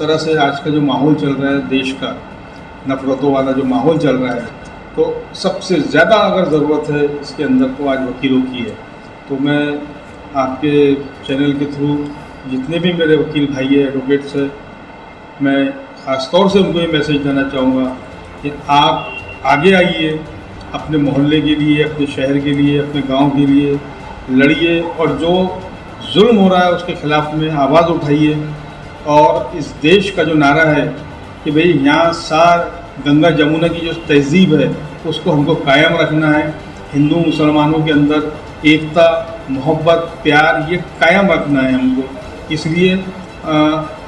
तरह से आज का जो माहौल चल रहा है देश का, नफ़रतों वाला जो माहौल चल रहा है, तो सबसे ज़्यादा अगर ज़रूरत है इसके अंदर तो आज वकीलों की है। तो मैं आपके चैनल के थ्रू जितने भी मेरे वकील भाई है, एडवोकेट्स है, मैं ख़ास तौर से उनको ये मैसेज देना चाहूँगा कि आप आगे आइए, अपने मोहल्ले के लिए, अपने शहर के लिए, अपने गांव के लिए लड़िए और जो जुल्म हो रहा है उसके ख़िलाफ़ में आवाज़ उठाइए। और इस देश का जो नारा है कि भाई यहाँ सार गंगा जमुना की जो तहज़ीब है उसको हमको कायम रखना है, हिंदू मुसलमानों के अंदर एकता, मोहब्बत, प्यार ये कायम रखना है हमको। इसलिए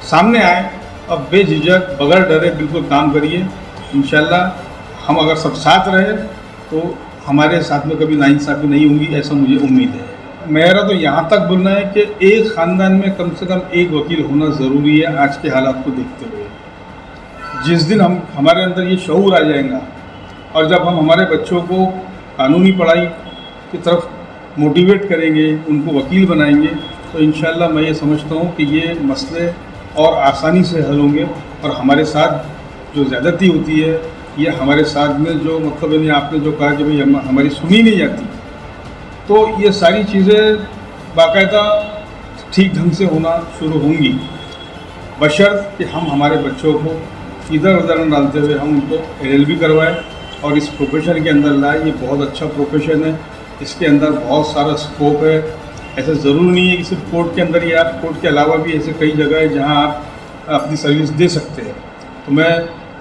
सामने आए और बेझिझक बगैर डरे बिल्कुल काम करिए। इंशाल्लाह हम अगर सब साथ रहे तो हमारे साथ में कभी नाइंसाफ़ी नहीं होगी, ऐसा मुझे उम्मीद है। मेरा तो यहाँ तक बोलना है कि एक ख़ानदान में कम से कम एक वकील होना ज़रूरी है आज के हालात को देखते हुए। जिस दिन हमारे अंदर ये शऊर आ जाएगा और जब हम हमारे बच्चों को कानूनी पढ़ाई की तरफ मोटिवेट करेंगे, उनको वकील बनाएंगे, तो इंशाल्लाह मैं ये समझता हूँ कि ये मसले और आसानी से हल होंगे। और हमारे साथ जो ज़्यादती होती है, ये हमारे साथ में जो मतलब यानी आपने जो कहा कि भाई हमारी सुनी नहीं जाती, तो ये सारी चीज़ें बाकायदा ठीक ढंग से होना शुरू होंगी, बशर्त कि हम हमारे बच्चों को इधर उधर न डालते हुए हम उनको LLB करवाएं और इस प्रोफेशन के अंदर लाएं। ये बहुत अच्छा प्रोफेशन है, इसके अंदर बहुत सारा स्कोप है। ऐसा ज़रूर नहीं है कि सिर्फ कोर्ट के अंदर ही, आप कोर्ट के अलावा भी ऐसे कई जगह है जहां आप अपनी सर्विस दे सकते हैं। तो मैं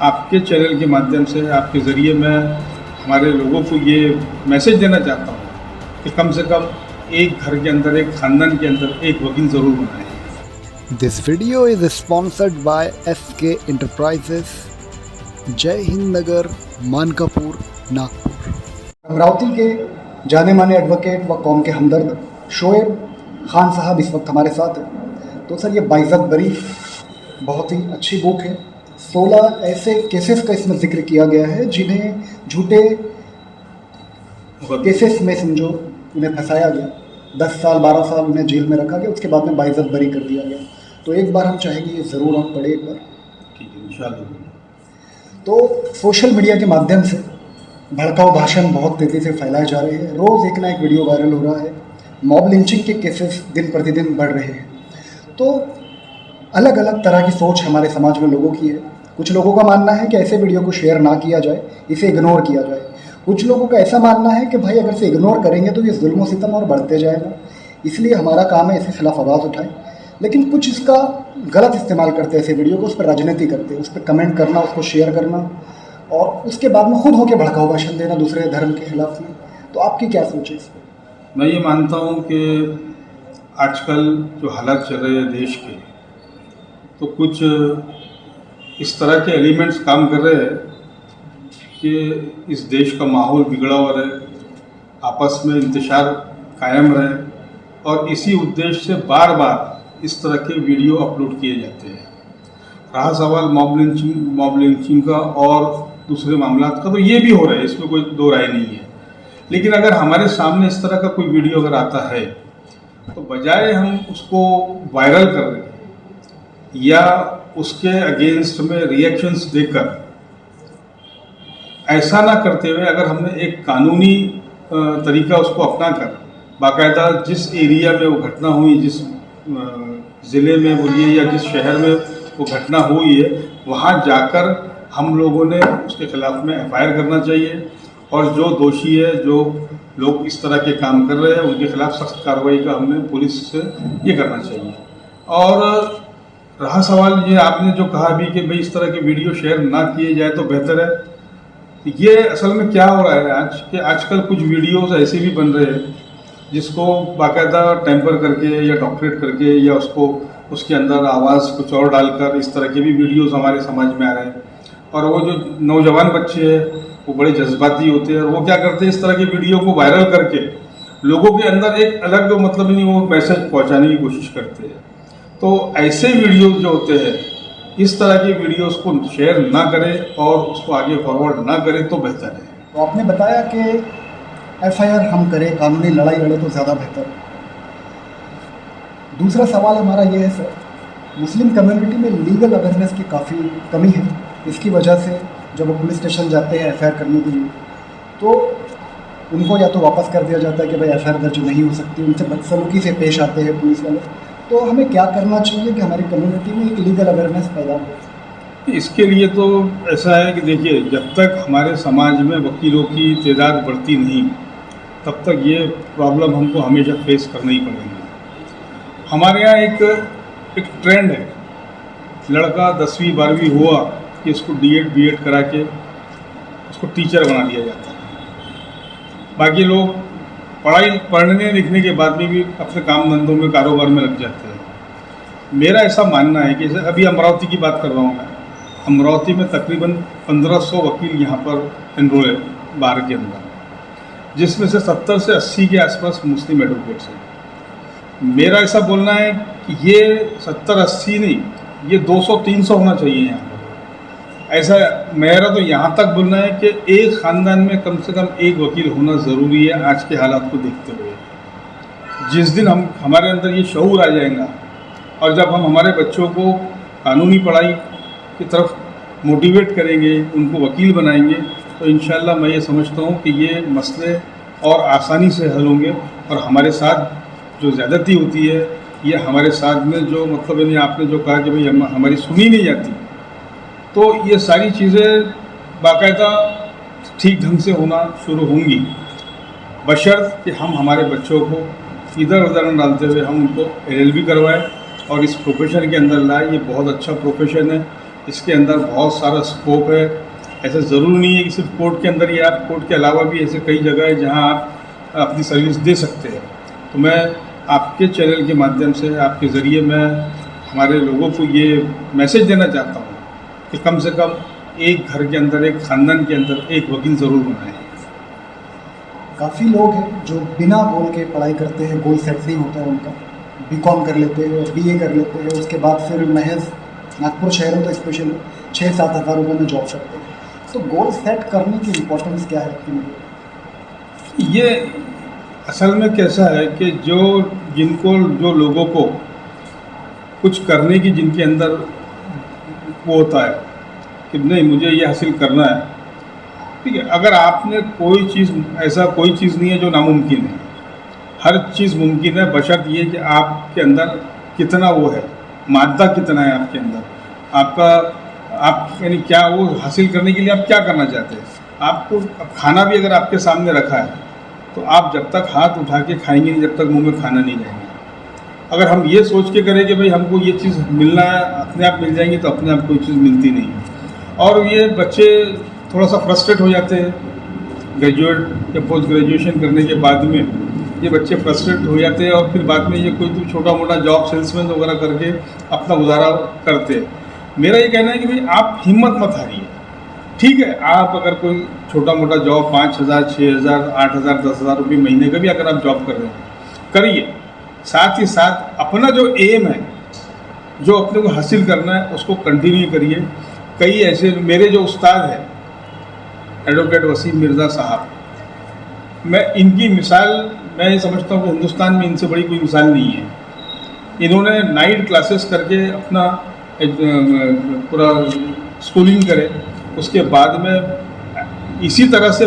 आपके चैनल के माध्यम से, आपके ज़रिए मैं हमारे लोगों को ये मैसेज देना चाहता हूँ कि कम से कम एक घर के अंदर, एक ख़ानदान के अंदर एक वकील ज़रूर बनाएं। This video is sponsored by SK Enterprises, जय हिंद नगर, मानकापुर, नागपुर। अमरावती के जाने माने एडवोकेट व कौम के हमदर्द शोएब खान साहब इस वक्त हमारे साथ हैं। तो सर, ये बाइज़्ज़त बरी बहुत ही अच्छी बुक है। 16 ऐसे केसेस का इसमें जिक्र किया गया है जिन्हें झूठे केसेस में समझो उन्हें फंसाया गया, 10 साल 12 साल उन्हें जेल में रखा गया, उसके बाद में बाइज़्ज़त बरी कर दिया गया। तो एक बार हम चाहेंगे ये ज़रूर हम पढ़े एक बार। ठीक है, इंशाल्लाह। तो सोशल मीडिया के माध्यम से भड़काऊ भाषण बहुत तेज़ी से फैलाए जा रहे हैं, रोज़ एक ना एक वीडियो वायरल हो रहा है, मॉब लिंचिंग के केसेस दिन प्रतिदिन बढ़ रहे हैं। तो अलग अलग तरह की सोच हमारे समाज में लोगों की है। कुछ लोगों का मानना है कि ऐसे वीडियो को शेयर ना किया जाए, इसे इग्नोर किया जाए। कुछ लोगों का ऐसा मानना है कि भाई अगर इसे इग्नोर करेंगे तो ये जुल्म सितम और बढ़ते जाएगा, इसलिए हमारा काम है इसके खिलाफ आवाज़ उठाएं। लेकिन कुछ इसका गलत इस्तेमाल करते हैं, ऐसे वीडियो को, उस पर राजनीति करते हैं, उस पर कमेंट करना, उसको शेयर करना और उसके बाद में खुद होकर भड़काऊ भाषण देना दूसरे धर्म के खिलाफ में। तो आपकी क्या सोच है इस पर? मैं ये मानता हूँ कि आजकल जो हालात चल रहे हैं देश के, तो कुछ इस तरह के एलिमेंट्स काम कर रहे हैं कि इस देश का माहौल बिगड़ा हुआ रहे, आपस में इंतशार कायम रहे, और इसी उद्देश्य से बार बार इस तरह के वीडियो अपलोड किए जाते हैं। रहा सवाल मॉब लिंचिंग का और दूसरे मामलात का, तो ये भी हो रहा है, इसमें कोई दो राय नहीं है। लेकिन अगर हमारे सामने इस तरह का कोई वीडियो अगर आता है तो बजाय हम उसको वायरल कर दें या उसके अगेंस्ट में रिएक्शंस देकर, ऐसा ना करते हुए अगर हमने एक कानूनी तरीका उसको अपना कर बाकायदा जिस एरिया में वो घटना हुई, जिस ज़िले में बोलिए या जिस शहर में वो घटना हुई है, वहाँ जाकर हम लोगों ने उसके ख़िलाफ़ में FIR करना चाहिए और जो दोषी है, जो लोग इस तरह के काम कर रहे हैं, उनके खिलाफ़ सख्त कार्रवाई का हमने पुलिस से ये करना चाहिए। और रहा सवाल ये आपने जो कहा भी कि भाई इस तरह के वीडियो शेयर ना किए जाए तो बेहतर है, ये असल में क्या हो रहा है आजकल कुछ वीडियोस ऐसे भी बन रहे हैं जिसको बाकायदा टेम्पर करके या डॉक्टरेट करके या उसके अंदर आवाज़ कुछ और डालकर इस तरह के भी वीडियोस हमारे समाज में आ रहे हैं। और वो जो नौजवान बच्चे हैं वो बड़े जज्बाती होते हैं और वो क्या करते हैं, इस तरह के वीडियो को वायरल करके लोगों के अंदर एक अलग मतलब नहीं वो मैसेज पहुंचाने की कोशिश करते हैं। तो ऐसे वीडियोस जो होते हैं, इस तरह के वीडियोस को शेयर ना करें और उसको आगे फॉरवर्ड ना करें तो बेहतर है। तो आपने बताया कि FIR हम करें, कानूनी लड़ाई लड़े तो ज़्यादा बेहतर। दूसरा सवाल हमारा ये है सर मुस्लिम कम्युनिटी में लीगल अवेयरनेस की काफ़ी कमी है। इसकी वजह से जब वो पुलिस स्टेशन जाते हैं एफआईआर करने के लिए, तो उनको या तो वापस कर दिया जाता है कि भाई एफआईआर दर्ज नहीं हो सकती, उनसे बदसलूकी से पेश आते हैं पुलिस वाले। तो हमें क्या करना चाहिए कि हमारी कम्युनिटी में एक लीगल अवेयरनेस पैदा हो? इसके लिए तो ऐसा है कि देखिए, जब तक हमारे समाज में वकीलों की तादाद बढ़ती नहीं, तब तक ये प्रॉब्लम हमको हमेशा फेस करना ही पड़ेगी। हमारे यहाँ एक ट्रेंड है, लड़का 10वीं 12वीं हुआ कि इसको डीएड बीएड करा के उसको टीचर बना दिया जाता है। बाकी लोग पढ़ने लिखने के बाद में भी अपने काम धंधों में कारोबार में लग जाते हैं। मेरा ऐसा मानना है कि जैसे अभी अमरावती की बात कर रहा हूँ मैं, अमरावती में तकरीबन 1500 वकील यहाँ पर एनरोल है बार के अंदर, जिसमें से 70 से 80 के आसपास मुस्लिम एडवोकेट्स हैं। मेरा ऐसा बोलना है कि ये 70-80 नहीं, ये 200-300 होना चाहिए यहाँ पर। ऐसा मेरा तो यहाँ तक बोलना है कि एक ख़ानदान में कम से कम एक वकील होना ज़रूरी है आज के हालात को देखते हुए। जिस दिन हमारे अंदर ये शऊर आ जाएगा और जब हम हमारे बच्चों को कानूनी पढ़ाई की तरफ मोटिवेट करेंगे, उनको वकील बनाएंगे, तो इंशाल्लाह मैं ये समझता हूँ कि ये मसले और आसानी से हल होंगे। और हमारे साथ जो ज़्यादती होती है, ये हमारे साथ में जो मतलब यानी आपने जो कहा कि भाई हमारी सुनी नहीं जाती, तो ये सारी चीज़ें बाकायदा ठीक ढंग से होना शुरू होंगी, बशर्त कि हम हमारे बच्चों को इधर उधर न डालते हुए हम उनको LLB करवाएं और इस प्रोफेशन के अंदर लाएं। ये बहुत अच्छा प्रोफेशन है, इसके अंदर बहुत सारा स्कोप है। ऐसा ज़रूरी नहीं है कि सिर्फ कोर्ट के अंदर ही, आप कोर्ट के अलावा भी ऐसे कई जगह है जहां आप अपनी सर्विस दे सकते हैं। तो मैं आपके चैनल के माध्यम से, आपके ज़रिए मैं हमारे लोगों को ये मैसेज देना चाहता हूँ कि कम से कम एक घर के अंदर, एक ख़ानदान के अंदर एक वकील ज़रूर बनाएं। काफ़ी लोग हैं जो बिना गोल के पढ़ाई करते हैं, गोल सेट नहीं होता है उनका, BCom कर लेते हैं, BA कर लेते हैं, उसके बाद फिर महज नागपुर शहर में तो स्पेशली 6-7 हज़ार रुपये में जॉब करते हैं। तो गोल सेट करने की इम्पोर्टेंस क्या है? ये असल में कैसा है कि जो लोगों को कुछ करने की जिनके अंदर वो होता है कि नहीं मुझे ये हासिल करना है, ठीक है। अगर आपने कोई चीज़, ऐसा कोई चीज़ नहीं है जो नामुमकिन है, हर चीज़ मुमकिन है, बशर्त ये कि आपके अंदर कितना वो है, मादा कितना है आपके अंदर, आप यानी क्या वो हासिल करने के लिए आप क्या करना चाहते हैं। आपको खाना भी अगर आपके सामने रखा है तो आप जब तक हाथ उठा के खाएंगे नहीं, जब तक मुंह में खाना नहीं जाएंगे। अगर हम ये सोच के करें कि भाई हमको ये चीज़ मिलना है, अपने आप मिल जाएंगी, तो अपने आप कोई चीज़ मिलती नहीं है। और ये बच्चे थोड़ा सा फ्रस्ट्रेट हो जाते हैं, ग्रेजुएट या पोस्ट ग्रेजुएशन करने के बाद में ये बच्चे फ्रस्ट्रेट हो जाते हैं और फिर बाद में ये कोई छोटा मोटा जॉब सेल्समैन वगैरह करके अपना गुजारा करते हैं। मेरा ये कहना है कि भाई आप हिम्मत मत हारिए, ठीक है। आप अगर कोई छोटा मोटा जॉब 5,000, 6,000, 8,000, 10,000 रुपये महीने का भी अगर आप जॉब कर रहे हैं, करिए। साथ ही साथ अपना जो एम है, जो अपने को हासिल करना है, उसको कंटिन्यू करिए। कई ऐसे मेरे जो उस्ताद हैं एडवोकेट वसीम मिर्ज़ा साहब, मैं इनकी मिसाल मैं ये समझता हूँ कि हिंदुस्तान में इनसे बड़ी कोई मिसाल नहीं है। इन्होंने नाइट क्लासेस करके अपना पूरा स्कूलिंग करे, उसके बाद में इसी तरह से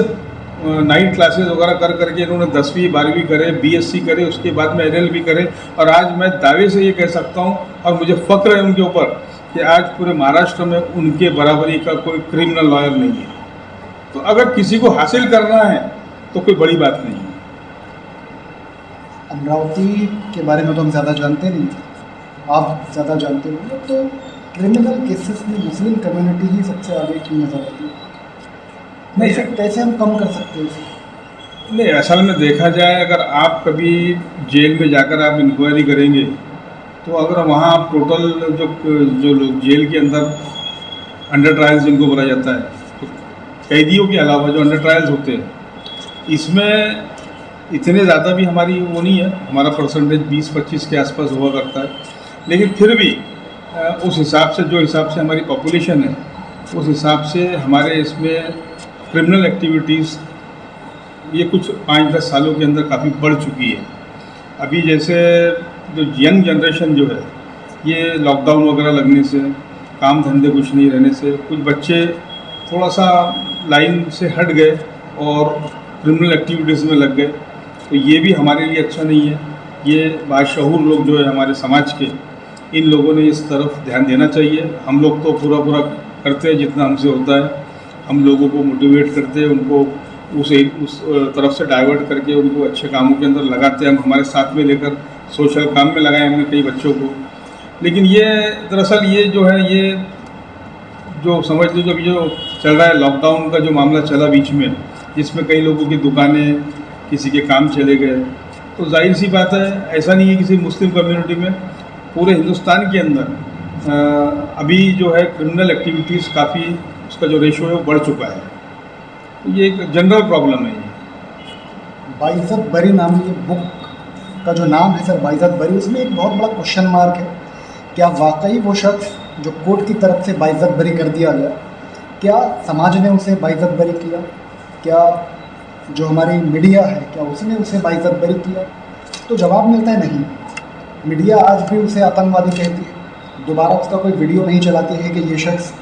नाइट क्लासेस वगैरह कर करके इन्होंने 10वीं 12वीं करे, BSc करे, उसके बाद में LLB करे। और आज मैं दावे से ये कह सकता हूँ और मुझे फ़ख्र है उनके ऊपर कि आज पूरे महाराष्ट्र में उनके बराबरी का कोई क्रिमिनल लॉयर नहीं है। तो अगर किसी को हासिल करना है तो कोई बड़ी बात नहीं है। अमरावती के बारे में तो हम ज़्यादा जानते नहीं, आप ज़्यादा जानते होंगे। तो क्रिमिनल केसेस में मुस्लिम कम्युनिटी ही सबसे आगे क्यों नजर आती है? नहीं, कैसे हम कम कर सकते हैं इसे? नहीं, असल में देखा जाए, अगर आप कभी जेल में जाकर आप इंक्वायरी करेंगे तो अगर वहाँ आप टोटल जो लोग जेल के अंदर अंडर ट्रायल्स जिनको बोला जाता है, तो कैदियों के अलावा जो अंडर ट्रायल्स होते हैं, इसमें इतने ज़्यादा भी हमारी वो नहीं है, हमारा परसेंटेज 20-25 के आसपास हुआ करता है। लेकिन फिर भी उस हिसाब से, जो हिसाब से हमारी पॉपुलेशन है, उस हिसाब से हमारे इसमें क्रिमिनल एक्टिविटीज़ ये कुछ 5-10 सालों के अंदर काफ़ी बढ़ चुकी है। अभी जैसे जो यंग जनरेशन जो है, ये लॉकडाउन वगैरह लगने से, काम धंधे कुछ नहीं रहने से कुछ बच्चे थोड़ा सा लाइन से हट गए और क्रिमिनल एक्टिविटीज़ में लग गए। तो ये भी हमारे लिए अच्छा नहीं है। ये बाशऊर लोग जो है हमारे समाज के, इन लोगों ने इस तरफ ध्यान देना चाहिए। हम लोग तो पूरा करते हैं जितना हमसे होता है, हम लोगों को मोटिवेट करते हैं, उनको उस तरफ से डाइवर्ट करके उनको अच्छे कामों के अंदर लगाते हैं। हम हमारे साथ में लेकर सोशल काम में लगाए हमने कई बच्चों को। लेकिन ये दरअसल ये जो है, ये जो समझ लो जब जो चल रहा है लॉकडाउन का जो मामला चला बीच में, जिसमें कई लोगों की दुकानें, किसी के काम चले गए, तो जाहिर सी बात है ऐसा नहीं है किसी मुस्लिम कम्युनिटी में, पूरे हिंदुस्तान के अंदर अभी जो है क्रिमिनल एक्टिविटीज़ काफ़ी, उसका जो रेशो है वो बढ़ चुका है। तो ये एक जनरल प्रॉब्लम है। ये बाइज़्ज़त बरी नाम की बुक का जो नाम है सर, बाइज़्ज़त बरी, उसमें एक बहुत बड़ा क्वेश्चन मार्क है। क्या वाकई वो शख्स जो कोर्ट की तरफ से बाइज़्ज़त बरी कर दिया गया, क्या समाज ने उसे बाइज़्ज़त बरी किया? क्या जो हमारी मीडिया है, क्या उसने उसे बाइज़्ज़त बरी किया? तो जवाब मिलता है नहीं। मीडिया आज भी उसे आतंकवादी कहती है, दोबारा उसका कोई वीडियो नहीं चलाती है कि ये शख्स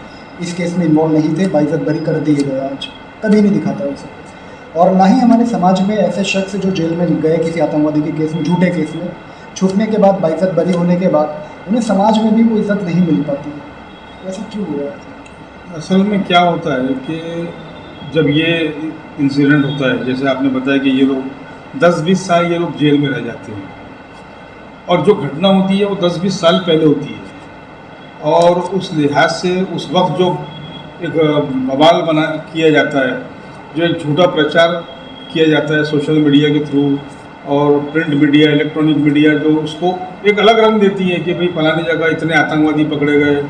इस केस में इन्वॉल्व नहीं थे, बाइज़्ज़त बरी कर दिए गए। आज कभी नहीं दिखाता उसे। और ना ही हमारे समाज में ऐसे शख्स जो जेल में गए किसी आतंकवादी के केस में, झूठे केस में, छूटने के बाद, बाइज़्ज़त बरी होने के बाद उन्हें समाज में भी वो इज़्ज़त नहीं मिल पाती। ऐसा क्यों हुआ है? असल में क्या होता है कि जब ये इंसिडेंट होता है, जैसे आपने बताया कि ये लोग 10-20 साल ये लोग जेल में रह जाते हैं, और जो घटना होती है वो 10-20 साल पहले होती है, और उस लिहाज से उस वक्त जो एक बवाल बना किया जाता है, जो एक झूठा प्रचार किया जाता है सोशल मीडिया के थ्रू, और प्रिंट मीडिया, इलेक्ट्रॉनिक मीडिया जो उसको एक अलग रंग देती है कि भाई फलानी जगह इतने आतंकवादी पकड़े गए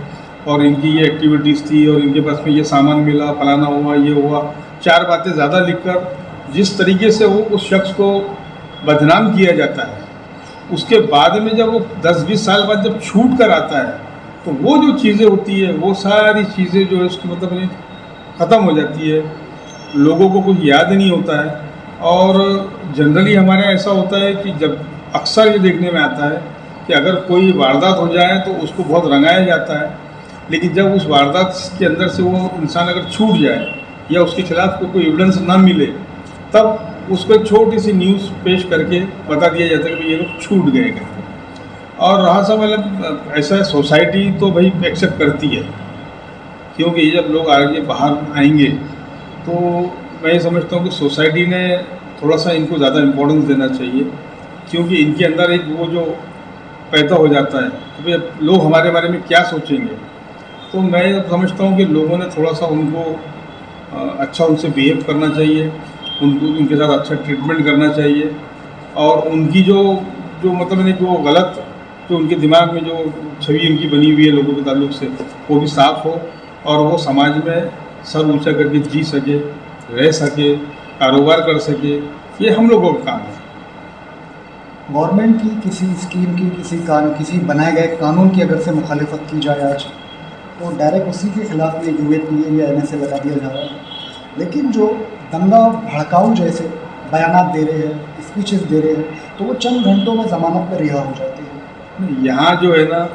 और इनकी ये एक्टिविटीज़ थी और इनके पास में ये सामान मिला, फलाना हुआ, ये हुआ, 4 बातें ज़्यादा लिखकर जिस तरीके से वो उस शख्स को बदनाम किया जाता है, उसके बाद में जब वो 10-20 साल बाद जब छूट कर आता है, तो वो जो चीज़ें होती है, वो सारी चीज़ें जो है उसकी मतलब ख़त्म हो जाती है, लोगों को कुछ याद नहीं होता है। और जनरली हमारे यहाँ ऐसा होता है कि जब अक्सर ये देखने में आता है कि अगर कोई वारदात हो जाए तो उसको बहुत रंगाया जाता है, लेकिन जब उस वारदात के अंदर से वो इंसान अगर छूट जाए या उसके खिलाफ कोई एविडेंस ना मिले, तब उसको एक छोटी सी न्यूज़ पेश करके बता दिया जाता है कि ये लोग छूट गए करके। और रहा सा मतलब ऐसा सोसाइटी तो भाई एक्सेप्ट करती है, क्योंकि जब लोग आगे बाहर आएंगे तो मैं ये समझता हूँ कि सोसाइटी ने थोड़ा सा इनको ज़्यादा इम्पोर्टेंस देना चाहिए, क्योंकि इनके अंदर एक वो जो पैदा हो जाता है कि भाई लोग हमारे बारे में क्या सोचेंगे। तो मैं समझता हूँ कि लोगों ने थोड़ा सा उनको अच्छा उनसे बिहेव करना चाहिए, उनके साथ अच्छा ट्रीटमेंट करना चाहिए, और उनकी जो मतलब जो गलत जो उनके दिमाग में जो छवि उनकी बनी हुई है लोगों के ताल्लुक से, वो भी साफ़ हो और वो समाज में सर ऊंचा करके जी सके, रह सके, कारोबार कर सके। ये हम लोगों का काम है। गवर्नमेंट की किसी स्कीम की, किसी बनाए गए कानून की अगर से मुखालिफत की जाए आज, तो डायरेक्ट उसी के खिलाफ में UAPA या NSA लगा दिया जा रहा है। लेकिन जो दंगा भड़काऊ जैसे बयानात दे रहे हैं, स्पीचेस दे रहे हैं, तो वो चंद घंटों में ज़मानत पर रिहा हो जाते हैं। यहाँ जो है ना,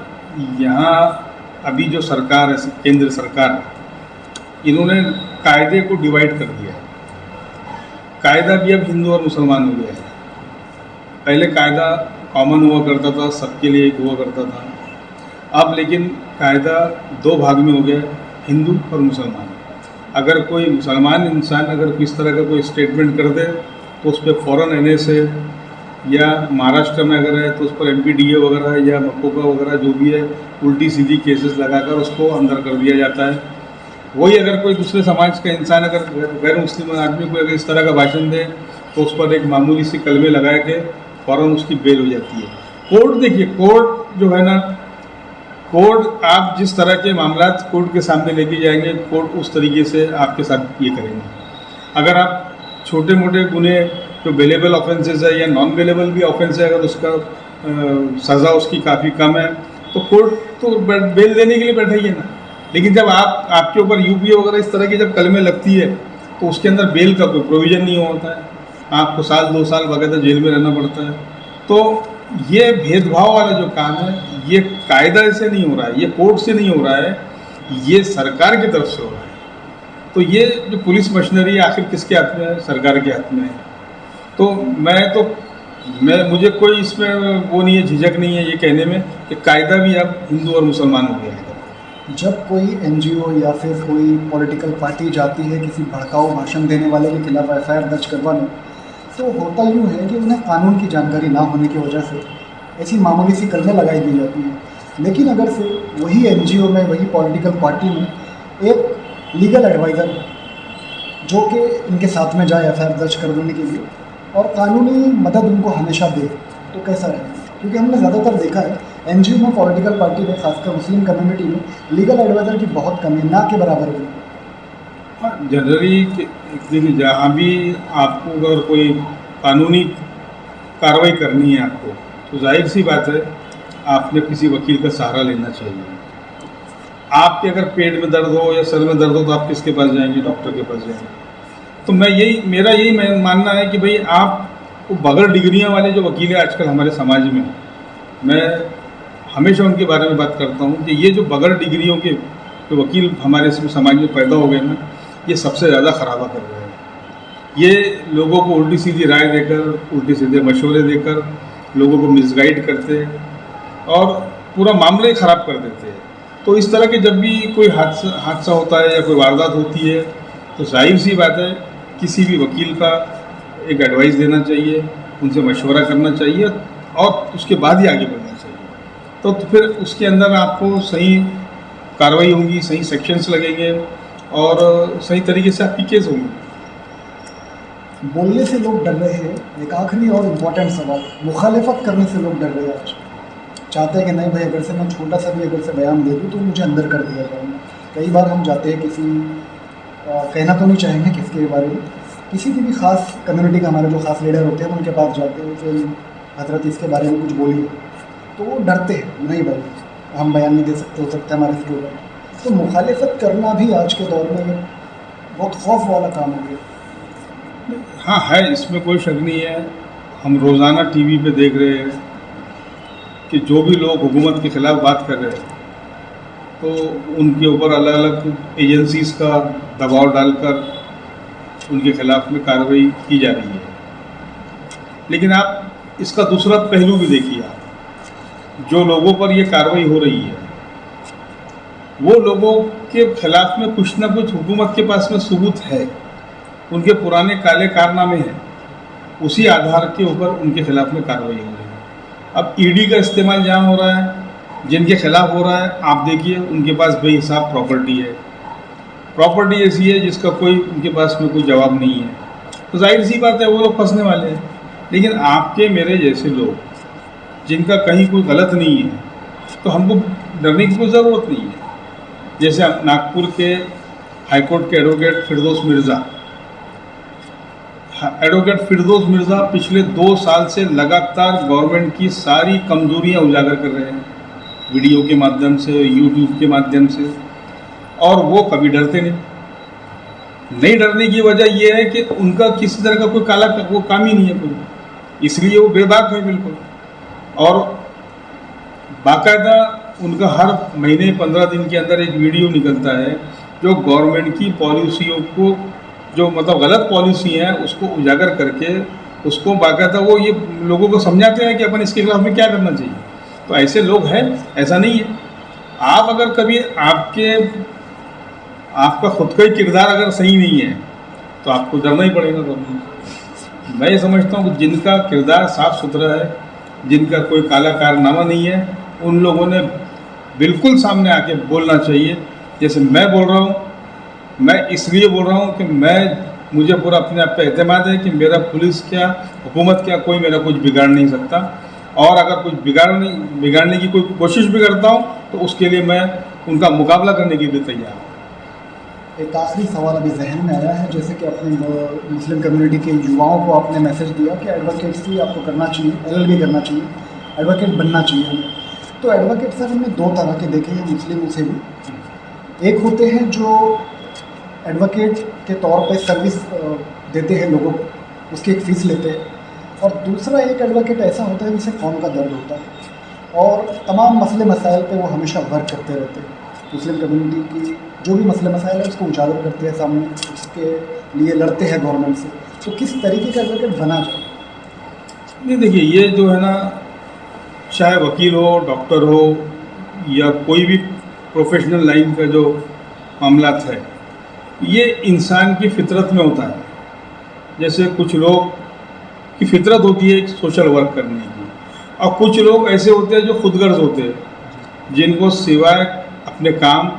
यहाँ अभी जो सरकार है, केंद्र सरकार, इन्होंने कायदे को डिवाइड कर दिया है। कायदा भी अब हिंदू और मुसलमान हो गया है। पहले कायदा कॉमन हुआ करता था, सबके लिए एक हुआ करता था। अब लेकिन कायदा 2 भाग में हो गया, हिंदू और मुसलमान। अगर कोई मुसलमान इंसान अगर किस तरह का कोई स्टेटमेंट कर दे तो उस पर फ़ौरन NSA, या महाराष्ट्र में अगर है तो उस पर MPDA वगैरह या मकोका वगैरह जो भी है, उल्टी सीधी केसेस लगाकर उसको अंदर कर दिया जाता है। वही अगर कोई दूसरे समाज का इंसान, अगर गैर मुस्लिम आदमी कोई अगर इस तरह का भाषण दे तो उस पर एक मामूली सी कलमे लगा के फ़ौरन उसकी बेल हो जाती है। कोर्ट देखिए, कोर्ट जो है ना, कोर्ट आप जिस तरह के मामला कोर्ट के सामने लेके जाएंगे, कोर्ट उस तरीके से आपके साथ ये करेंगे। अगर आप छोटे मोटे गुने जो बेलेबल ऑफेंसेस है या नॉन बेलेबल भी ऑफेंस है, अगर उसका सज़ा उसकी काफ़ी कम है, तो कोर्ट तो बेल देने के लिए बैठा ही है ना। लेकिन जब आपके ऊपर UPA वगैरह इस तरह की जब कलमें लगती है, तो उसके अंदर बेल का कोई प्रोविज़न नहीं होता है, आपको 1-2 साल वगैरह जेल में रहना पड़ता है। तो ये भेदभाव वाला जो काम है ये कायदा से नहीं हो रहा है, ये कोर्ट से नहीं हो रहा है, ये सरकार की तरफ से हो रहा है। तो ये जो पुलिस मशीनरी है आखिर किसके हाथ में है? सरकार के हाथ में है। तो मुझे कोई इसमें वो नहीं है, झिझक नहीं है ये कहने में कि कायदा भी अब हिंदू और मुसलमान हो गया है। जब कोई एनजीओ या फिर कोई पॉलिटिकल पार्टी जाती है किसी भड़काऊ भाषण देने वाले के खिलाफ एफआईआर दर्ज करवाने, तो होता यूँ है कि उन्हें कानून की जानकारी ना होने की वजह से ऐसी मामूली सी कलमें लगाई दी जाती हैं। लेकिन अगर से वही एनजीओ में, वही पॉलिटिकल पार्टी में एक लीगल एडवाइज़र जो कि इनके साथ में जाए एफआईआर दर्ज करवाने के लिए और कानूनी मदद उनको हमेशा दे, तो कैसा रहेगा? क्योंकि हमने ज़्यादातर देखा है एनजीओ में, पॉलिटिकल पार्टी में, खासकर मुस्लिम कम्युनिटी में लीगल एडवाइज़र की बहुत कमी है, ना के बराबर भी। जनरली जहाँ भी आपको अगर कोई कानूनी कार्रवाई करनी है आपको, तो जाहिर सी बात है आपने किसी वकील का सहारा लेना चाहिए। आपके अगर पेट में दर्द हो या सर में दर्द हो तो आप किसके पास जाएंगे? डॉक्टर के पास जाएंगे। तो मेरा यही मानना है कि भाई आप वो बगैर डिग्रियां वाले जो वकील हैं आजकल हमारे समाज में, मैं हमेशा उनके बारे में बात करता हूँ कि ये जो बगैर डिग्रियों के जो वकील हमारे समाज में पैदा हो गए ना, ये सबसे ज़्यादा खराबा कर रहे हैं। ये लोगों को उल्टी सीधी राय देकर, उल्टी सीधे मशवरे देकर लोगों को मिसगाइड करते हैं और पूरा मामला ही ख़राब कर देते हैं। तो इस तरह के जब भी कोई हादसा होता है या कोई वारदात होती है, तो जाहिर सी बात है किसी भी वकील का एक एडवाइस देना चाहिए, उनसे मशवरा करना चाहिए और उसके बाद ही आगे बढ़ना चाहिए। तो फिर उसके अंदर आपको सही कार्रवाई होंगी, सही सेक्शंस लगेंगे और सही तरीके से आपकी केस होंगी। बोलने से लोग डर रहे हैं। एक आखिरी और इम्पोर्टेंट सवाल, मुखालिफत करने से लोग डर रहे हैं आज। चाहते हैं कि नहीं भाई, अगर से मैं छोटा सा भी अगर से बयान दे दूँ तो मुझे अंदर कर दिया जाएगा। कई बार हम जाते हैं किसी, कहना तो नहीं चाहेंगे किसके बारे में, किसी की भी ख़ास कम्युनिटी का हमारे जो ख़ास लीडर होते हैं उनके पास जाते हैं, फिर हजरत इसके बारे में कुछ बोलिए, तो वो डरते हैं, नहीं भाई हम बयान नहीं दे सकते, हो सकता है हमारे से होगा। तो मुखालिफत करना भी आज के दौर में बहुत खौफ वाला काम हो गया। हाँ है, इसमें कोई शक नहीं है। हम रोज़ाना टीवी पे देख रहे हैं कि जो भी लोग हुकूमत के ख़िलाफ़ बात कर रहे हैं तो उनके ऊपर अलग अलग एजेंसीज़ का दबाव डालकर उनके ख़िलाफ़ में कार्रवाई की जा रही है। लेकिन आप इसका दूसरा पहलू भी देखिए, आप जो लोगों पर ये कार्रवाई हो रही है वो लोगों के ख़िलाफ़ में कुछ ना कुछ हुकूमत के पास में सबूत है, उनके पुराने काले कारनामे हैं, उसी आधार के ऊपर उनके ख़िलाफ़ में कार्रवाई हो रही है। अब ईडी का इस्तेमाल जहाँ हो रहा है, जिनके खिलाफ़ हो रहा है, आप देखिए उनके पास बेहिसाब प्रॉपर्टी है, प्रॉपर्टी ऐसी है जिसका कोई उनके पास में कोई जवाब नहीं है। तो जाहिर सी बात है वो लोग फंसने वाले हैं। लेकिन आपके मेरे जैसे लोग जिनका कहीं कोई गलत नहीं है, तो हमको डरने की कोई ज़रूरत नहीं है। जैसे नागपुर के हाईकोर्ट के एडवोकेट फिरदौस मिर्ज़ा पिछले 2 साल से लगातार गवर्नमेंट की सारी कमजोरियां उजागर कर रहे हैं, वीडियो के माध्यम से, यूट्यूब के माध्यम से, और वो कभी डरते नहीं डरने की वजह ये है कि उनका किसी तरह का कोई काला वो काम ही नहीं है कोई, इसलिए वो बेबाक है बिल्कुल। और बाकायदा उनका हर महीने 15 दिन के अंदर एक वीडियो निकलता है जो गवर्नमेंट की पॉलिसियों को, जो मतलब गलत पॉलिसी है उसको उजागर करके उसको बाकायदा वो ये लोगों को समझाते हैं कि अपन इसके खिलाफ में क्या करना चाहिए। तो ऐसे लोग हैं, ऐसा नहीं है। आप अगर कभी आपका खुद का ही किरदार अगर सही नहीं है तो आपको डरना ही पड़ेगा गवर्नमेंट। मैं ये समझता हूँ कि जिनका किरदार साफ़ सुथरा है, जिनका कोई काला कारनामा नहीं है, उन लोगों ने बिल्कुल सामने आके बोलना चाहिए। जैसे मैं बोल रहा हूँ, मैं इसलिए बोल रहा हूँ कि मुझे पूरा अपने आप पे एतमाद है कि मेरा पुलिस क्या, हुकूमत क्या, कोई मेरा कुछ बिगाड़ नहीं सकता। और अगर कुछ बिगाड़ने की कोई कोशिश भी करता हूँ तो उसके लिए मैं उनका मुकाबला करने के लिए तैयार हूँ। एक आखिरी सवाल अभी जहन में आया है, जैसे कि अपने मुस्लिम कम्युनिटी के युवाओं को आपने मैसेज दिया कि एडवोकेट्सी आपको करना चाहिए, LLB करना चाहिए, एडवोकेट बनना चाहिए हमें। तो एडवोकेट सर हमने 2 तरह के देखे हैं मुस्लिमों से भी। एक होते हैं जो एडवोकेट के तौर पे सर्विस देते हैं लोगों को, उसकी एक फ़ीस लेते हैं। और दूसरा एक एडवोकेट ऐसा होता है जिसे कौम का दर्द होता है और तमाम मसले मसाइल पे वो हमेशा वर्क करते रहते हैं। मुस्लिम कम्युनिटी की जो भी मसले मसाइल है उसको उजागर करते हैं सामने, उसके लिए लड़ते हैं गवर्नमेंट से। तो किस तरीके का एडवोकेट बना जाए? नहीं, देखिए, ये जो है ना, चाहे वकील हो, डॉक्टर हो या कोई भी प्रोफेशनल लाइन का जो मामला है, ये इंसान की फितरत में होता है। जैसे कुछ लोग की फितरत होती है एक सोशल वर्क करने की, और कुछ लोग ऐसे होते हैं जो खुदगर्ज होते हैं, जिनको सिवाय अपने काम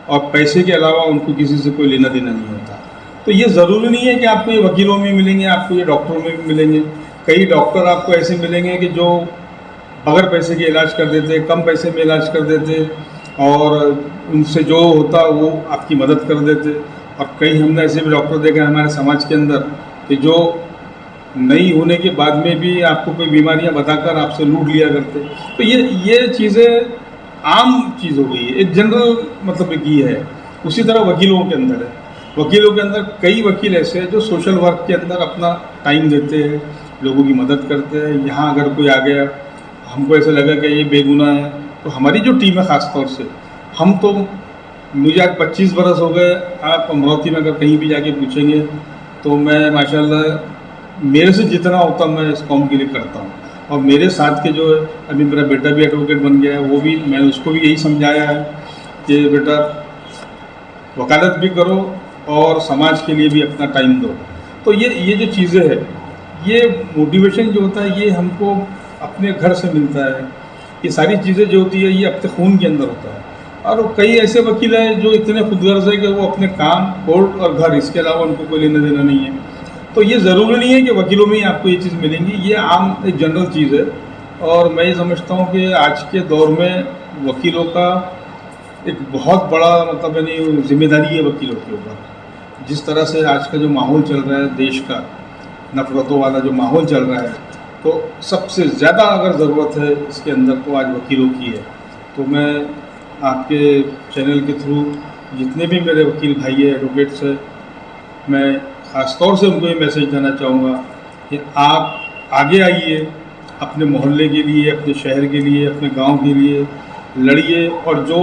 और पैसे के अलावा उनको किसी से कोई लेना देना नहीं होता। तो ये ज़रूरी नहीं है कि आपको ये वकीलों में मिलेंगे, आपको ये डॉक्टरों में भी मिलेंगे। कई डॉक्टर आपको ऐसे मिलेंगे कि जो बगैर पैसे के इलाज कर देते, कम पैसे में इलाज कर देते, और उनसे जो होता वो आपकी मदद कर देते। और कई हमने ऐसे भी डॉक्टर देखे हमारे समाज के अंदर कि जो नहीं होने के बाद में भी आपको कोई बीमारियां बताकर आपसे लूट लिया करते। तो ये चीज़ें आम चीज़ हो गई है, एक जनरल मतलब की है। उसी तरह वकीलों के अंदर है, वकीलों के अंदर कई वकील ऐसे हैं जो सोशल वर्क के अंदर अपना टाइम देते हैं, लोगों की मदद करते हैं। यहाँ अगर कोई आ गया, हमको ऐसा लगा कि ये बेगुनाह है, तो हमारी जो टीम है ख़ास तौर से, हम तो, मुझे आज 25 बरस हो गए, आप अमरावती में अगर कहीं भी जाके पूछेंगे तो मैं माशाल्लाह मेरे से जितना होता मैं इस कौम के लिए करता हूँ। और मेरे साथ के जो है, अभी मेरा बेटा भी एडवोकेट बन गया है, वो भी, मैंने उसको भी यही समझाया है कि बेटा वकालत भी करो और समाज के लिए भी अपना टाइम दो। तो ये जो चीज़ें हैं, ये मोटिवेशन जो होता है ये हमको अपने घर से मिलता है। ये सारी चीज़ें जो होती है ये अपने खून के अंदर होता है। और कई ऐसे वकील हैं जो इतने खुदगर्ज है कि वो अपने काम, कोर्ट और घर, इसके अलावा उनको कोई लेना देना नहीं है। तो ये ज़रूरी नहीं है कि वकीलों में ही आपको ये चीज़ मिलेंगी, ये आम एक जनरल चीज़ है। और मैं ये समझता हूँ कि आज के दौर में वकीलों का एक बहुत बड़ा मतलब यानी जिम्मेदारी है वकीलों के ऊपर। जिस तरह से आज का जो माहौल चल रहा है देश का, नफरतों वाला जो माहौल चल रहा है, तो सबसे ज़्यादा अगर ज़रूरत है इसके अंदर तो आज वकीलों की है। तो मैं आपके चैनल के थ्रू जितने भी मेरे वकील भाई है, एडवोकेट्स हैं, मैं ख़ास तौर से उनको ये मैसेज देना चाहूँगा कि आप आगे आइए, अपने मोहल्ले के लिए, अपने शहर के लिए, अपने गांव के लिए लड़िए, और जो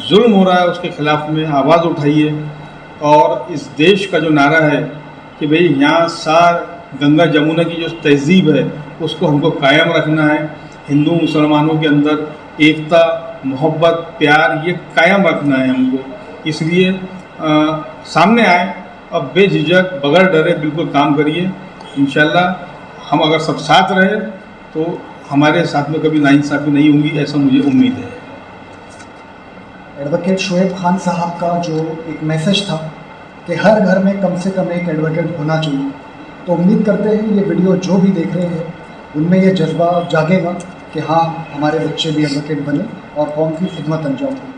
जुल्म हो रहा है उसके ख़िलाफ़ में आवाज़ उठाइए। और इस देश का जो नारा है कि भाई यहाँ गंगा जमुना की जो तहज़ीब है उसको हमको कायम रखना है, हिंदू मुसलमानों के अंदर एकता, मोहब्बत, प्यार, ये कायम रखना है हमको। इसलिए सामने आए और बेझिझक, बगैर डरे बिल्कुल काम करिए। इंशाल्लाह हम अगर सब साथ रहे तो हमारे साथ में कभी नाइंसाफ़ी नहीं होगी, ऐसा मुझे उम्मीद है। एडवोकेट शोएब खान साहब का जो एक मैसेज था कि हर घर में कम से कम एक एडवोकेट होना चाहिए, तो उम्मीद करते हैं ये वीडियो जो भी देख रहे हैं उनमें ये जज्बा जागेगा कि हाँ, हमारे बच्चे भी एडवोकेट बने और कौम की खिदमत अंजाम दें।